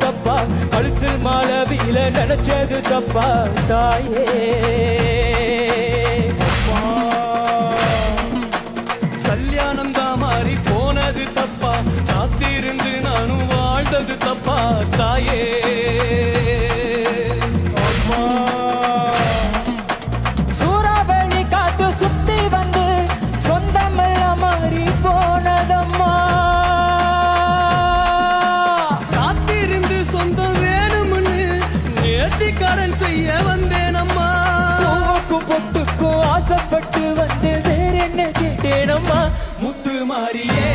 தப்பா, கழுத்தில் மாலை வீல நினைச்சது தப்பா தாயே. கல்யாணம் தான் மாறி போனது தப்பா, காத்திருந்து நானும் வாழ்ந்தது தப்பா தாயே. சூறாவளி காத்து சுத்தி வந்து சொந்தமெல்லாம் மாறி போனதம்மா. காத்திருந்து சொந்தம் வேணும்னு நேர்த்திக்காரன் செய்ய வந்தேனம்மா. பூவுக்கும் பொட்டுக்கும் ஆசைப்பட்டு வந்து வேற என்ன கேட்டேனம்மா. முத்து மாறியே